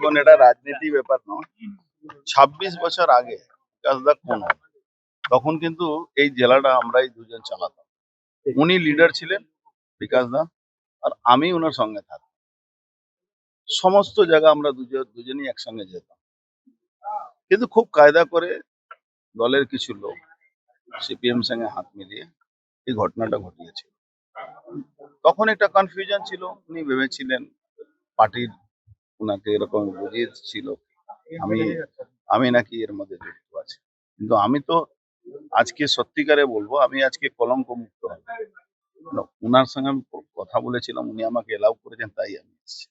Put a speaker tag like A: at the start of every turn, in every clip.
A: দেখুন, এটা রাজনীতি ব্যাপার নয়। ২৬ বছর আগে বিকাশদা কোন তখন কিন্তু এই জেলাটা আমরাই দুজন চালাতাম। উনি লিডার ছিলেন বিকাশদা, আর আমি ওনার সঙ্গে থাকতাম। সমস্ত জায়গা আমরা দুজনই একসঙ্গে যেতাম। কিন্তু খুব কায়দা করে দলের কিছু লোক সিপিএম সঙ্গে হাত মিলিয়ে এই ঘটনাটা ঘটিয়েছিল। তখন একটা কনফিউশন ছিল, উনি ভেবেছিলেন পার্টির উনাকে এরকম বুঝিয়েছিল আমি আমি নাকি এর মধ্যে যুক্ত আছি। কিন্তু আমি তো আজকে সত্যিকারে বলবো, আমি আজকে কলঙ্ক মুক্ত হব। উনার সঙ্গে আমি কথা বলেছিলাম, উনি আমাকে এলাউ করেছেন, তাই আমি এসেছি।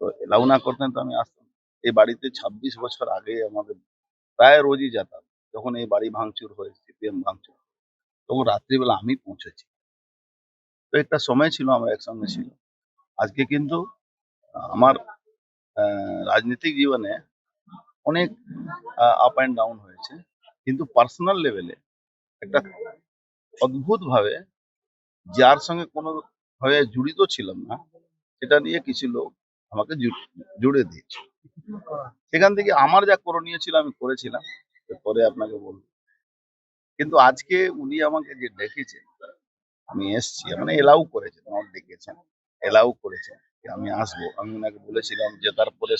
A: তো এলাউ না করতেন তো আমি আসতাম না। এই বাড়িতে ২৬ বছর আগে আমাদের প্রায় রোজই যেতাম। যখন এই বাড়ি ভাঙচুর হয়, সিপিএম ভাঙচুর, তখন রাত্রিবেলা আমি পৌঁছেছি। তো একটা সময় ছিল আমরা একসঙ্গে ছিল। আজকে কিন্তু আমার রাজনৈতিক জীবনে অনেক আপ অ্যান্ড ডাউন হয়েছে, কিন্তু পার্সোনাল লেভেলে একটা অদ্ভুত ভাবে যার সঙ্গে কোনো ভাবে জড়িত ছিলাম না, সেটা নিয়ে কিছু লোক আমাকে জুড়ে দিয়েছে। সেখান থেকে আমার যা করণীয় ছিল আমি করেছিলাম, পরে আপনাকে বলবো। কিন্তু আজকে উনি আমাকে যে ডেকেছেন, আমি এসছি, মানে এলাউ করেছেন, নট ডেকেছেন, এলাউ করেছেন যে আমি আসবো। আমি ওনাকে বলেছিলাম যে তারপরে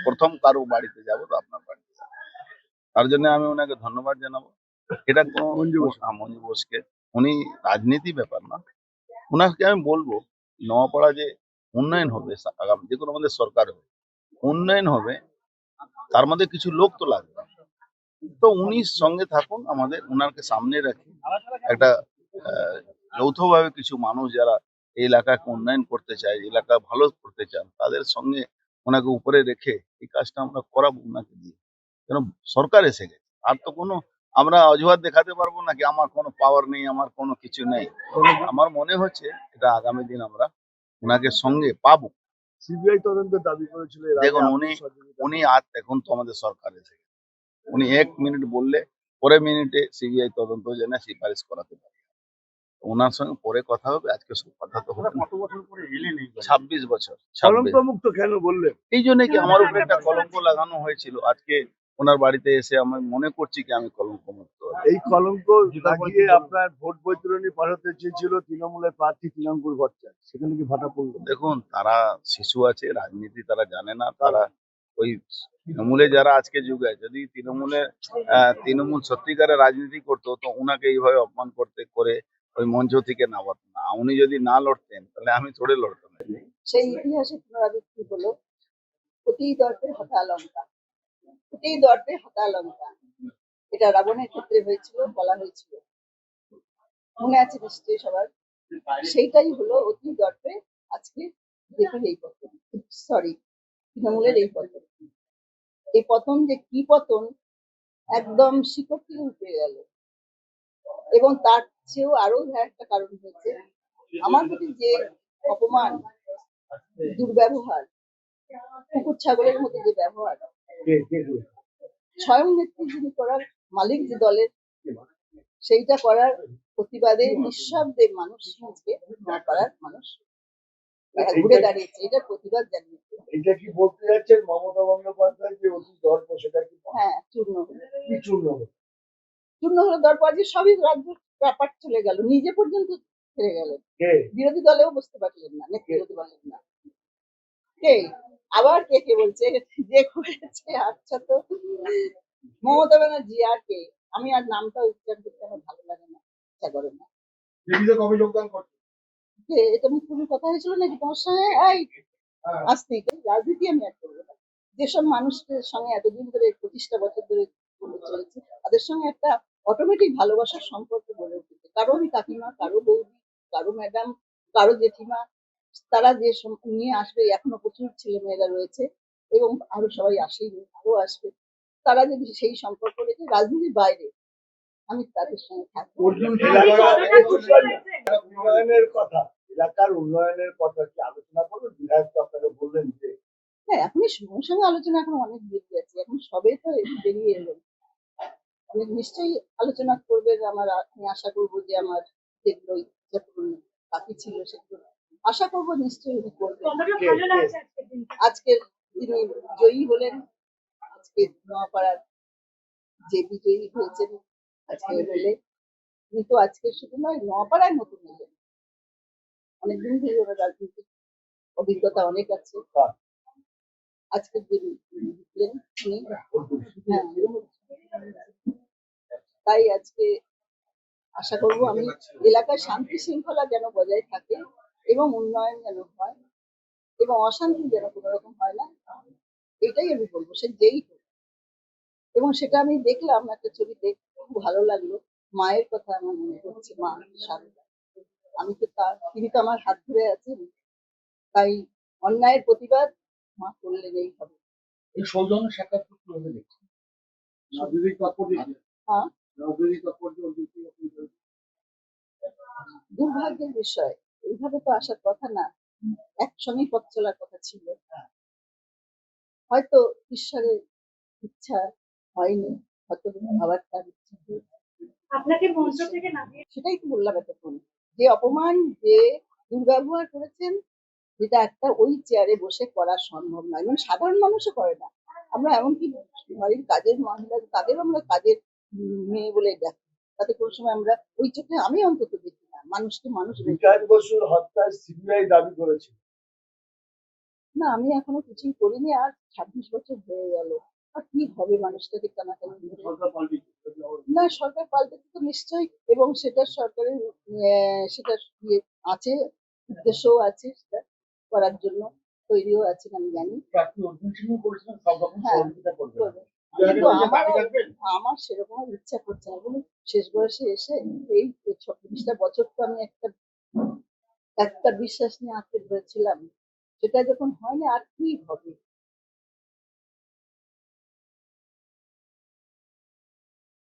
A: প্রথম কারো বাড়িতে যাবো তো আপনার বাড়িতে যাবো। তার জন্য আমি ওনাকে ধন্যবাদ জানাবো। এটা কোনো মঞ্জু বোসকে, উনি রাজনীতি ব্যাপার না, ওনাকে আমি বলবো নোয়াপাড়া যে উন্নয়ন হবে, আগামী যে কোনো আমাদের সরকার হবে, উন্নয়ন হবে, তার মধ্যে কিছু লোক তো লাগবে। তো উনি সঙ্গে থাকুন, আমাদের ওনাকে সামনে রাখি একটা যৌথভাবে কিছু মানুষ যারা এই এলাকাকে উন্নয়ন করতে চায়, এলাকা ভালো করতে চান, তাদের সঙ্গে ওনাকে উপরে রেখে এই কাজটা আমরা করাবো ওনাকে দিয়ে। কেন সরকার এসে গেছে, আর তো কোনো আমরা অজুহাত দেখাতে পারবো নাকি আমার কোনো পাওয়ার নেই, আমার কোনো কিছু নেই। আমার মনে হচ্ছে এটা আগামী দিন আমরা ওনাকে সঙ্গে পাবো।
B: সিবিআই তদন্তের দাবি করেছিল।
A: দেখুন, উনি আজ এখন তো আমাদের সরকার এসে গেছে, উনি ১ মিনিট বললে পরের মিনিটে সিবিআই তদন্ত জেনে সুপারিশ করাতে পারে। ওনার সঙ্গে পরে কথা হবে, আজকে সব কথা তো হবে না।
B: কত বছর পরে এলেন?
A: ২৬ বছর।
B: কলঙ্ক মুক্ত কেন বললেন?
A: এই জন্য কি আমার উপরে একটা কলঙ্ক লাগানো হয়েছিল। আজকে ওনার বাড়িতে এসে আমি মনে করছি কি আমি কলঙ্ক মুক্ত।
B: এই কলঙ্ক লাগিয়ে আপনার ভোট বৈতরণী পাঠাতে চেয়েছিল তৃণমূলের প্রার্থী তৃণাঙ্কুর ভট্টাচার্য, সেখানে কি ভাটা পড়লো?
A: দেখুন, তারা শিশু আছে, রাজনীতি তারা জানে না। তারা ওই তৃণমূলে যারা আজকে যুগে, যদি তৃণমূল সত্যিকারের রাজনীতি করতো তো উনাকে এইভাবে অপমান করে ওই মঞ্চ থেকে নামাতো না। উনি যদি না লড়তেন তাহলে আমি থোড়ে লড়তাম।
C: সেই ইতিহাসে পুনরাবৃত্তি হলো অতি দর্পে হতা লঙ্কা, অতি দর্পে হতা লঙ্কা। এটা রাবণের ক্ষেত্রে হয়েছিল, বলা হয়েছিল, মনে আছে নিশ্চয়ই সবার। সেইটাই হলো অতি দর্পে আজকে দেখুন এই পতন, সরি তৃণমূলের এই পতন। এই পতন যে কি পতন, একদম শিকড় থেকে উঠে গেল। এবং তার চেয়েও আরো একটা কারণ হয়েছে আমার প্রতি যে অপমান, দুর্ব্যবহার, কুকুর ছাগলের মতো যে ব্যবহার, স্বয়ং নেত্রী যিনি করার মালিক যে দলের, সেইটা করার প্রতিবাদে নিঃশব্দে মানুষ আজকে করার মানুষ ঘুরে দাঁড়িয়েছে, এটা প্রতিবাদ জানিয়েছে।
B: এটা কি বলতে যাচ্ছেন মমতা বন্দ্যোপাধ্যায় যে অতি দর্প, সেটা কি?
C: হ্যাঁ, চূর্ণ
B: কি চূর্ণ হলো?
C: চূর্ণ হলো দর্প। আজকে সবই রাজ্য ব্যাপার চলে গেল, নিজে পর্যন্ত ছেড়ে গেলেন। বিরোধী দলেও বসতে পারলেন না, নেত্রী হতে পারলেন না। কে আবার কে বলছে যে করেছে? আচ্ছা, তো মমতা ব্যানার্জি আর কে? আমি আর নামটা উচ্চারণ করতে আমার ভালো লাগে না, ইচ্ছা করে না।
B: কবে যোগদান করছে?
C: এটা মুখ্যমন্ত্রীর কথা হয়েছিল নাকি তোমার সঙ্গে? আসতে রাজনীতি আমি আর করবো না। যেসব মানুষের সঙ্গে এতদিন ধরে ২৫টা বছর ধরে চলেছে, তাদের সঙ্গে একটা অটোমেটিক ভালোবাসার সম্পর্ক গড়ে উঠেছে। কারো আমি কাকিমা, কারো বৌদি, কারো ম্যাডাম, কারো জেঠিমা, তারা যে নিয়ে আসবে, এখনো প্রচুর ছেলে মেয়েরা রয়েছে এবং আরো সবাই আসেনি, আরো আসবে। তারা যদি সেই সম্পর্ক রেখে রাজনীতির বাইরে আমি তাদের সঙ্গে থাকবো।
B: উন্নয়নের কথা, এলাকার উন্নয়নের কথা কি আলোচনা করবেন? বিধায়ক তো আপনাকে বললেন যে
C: হ্যাঁ, এখনই সঙ্গে সঙ্গে আলোচনা এখন অনেক বেরিয়ে আছে, এখন সবে তো বেরিয়ে এলো। অনেক নিশ্চয়ই আলোচনা করবেন। আমি আশা করবো যে আমার যেগুলো বাকি ছিল সেগুলো আশা করবো নিশ্চয়ই উনি করবেন। আজকের তিনি জয়ী হলেন আজকে নোয়াপাড়ার যে বিজয়ী হয়েছেন আজকে এমএলএ। কিন্তু আজকে শুধু নয়, নোয়াপাড়ায় নতুন এলেন, অনেকদিন ধরে ওনার রাজনৈতিক অভিজ্ঞতা অনেক আছে। আজকে যিনি জিতলেন তিনি, হ্যাঁ, তাই আজকে আশা করব আমি এলাকায় শান্তি শৃঙ্খলা যেন বজায় থাকে এবং উন্নয়ন যেন হয় এবং অশান্তি যেন কোনো রকম হয় না, এটাই আমি বলবো, সে যেই হোক। এবং সেটা আমি দেখলাম একটা ছবিতে, খুব ভালো লাগলো। মায়ের কথা আমার মনে পড়ছে, মা সারদা। আমি তো তিনি তো আমার হাত ধরে আছেন, তাই অন্যায়ের প্রতিবাদ মা করলেন এইভাবে।
B: এই সৌজন্য সাক্ষাৎ কিভাবে দেখছেন? রাজনৈতিক তাৎপর্য কি?
C: হ্যাঁ,
B: রাজনৈতিক তাৎপর্য
C: দুর্ভাগ্যের বিষয়, এইভাবে তো আসার কথা না, একসঙ্গেই পথ চলার কথা ছিল। হয়তো ঈশ্বরের ইচ্ছা হয়নি, হয়তো আবার তার ইচ্ছা হয়েছে।
D: আপনাকে মঞ্চ থেকে নামিয়ে
C: সেটাই তো বললাম এতক্ষণ, যে অপমান, যে দুর্ব্যবহার করেছেন, যেটা একটা ওই চেয়ারে বসে করা সম্ভব নয়, এবং সাধারণ মানুষও করে না। আমরা এমনকি বাড়ির কাজের মহিলা, তাদের আমরা কাজের মেয়ে বলে ডাকি, তাতে কোনো সময় আমরা ওই চোখে, আমি অন্তত দেখি না মানুষকে মানুষ বলে।
B: বিকাশ বসুর হত্যায় সিবিআই দাবি করেছিল।
C: না, আমি এখনো কিছুই করিনি, আর 26 বছর হয়ে গেল, আর কি হবে মানুষটাকে টানাটানি করে?
B: সরকার পাল্টেছে।
C: না, সরকার পাল্টাতে তো নিশ্চয়ই, এবং সেটা সরকারের সেটা ইয়ে আছে, উদ্দেশ্যও আছে সেটা করার জন্য, তৈরিও আছেন আমি জানি।
B: প্রার্থী অর্জুন সিং করেছিলেন সব রকম
C: হ্যাঁ,
B: সহযোগিতা করবে।
C: করবে। কিন্তু আমার সেরকম আর ইচ্ছা করছে না, বলুন, শেষ বয়সে এসে এই 26টা বছর তো আমি একটা একটা বিশ্বাস নিয়ে আঁকড়ে ধরেছিলাম, সেটা যখন হয় না, আর কি হবে?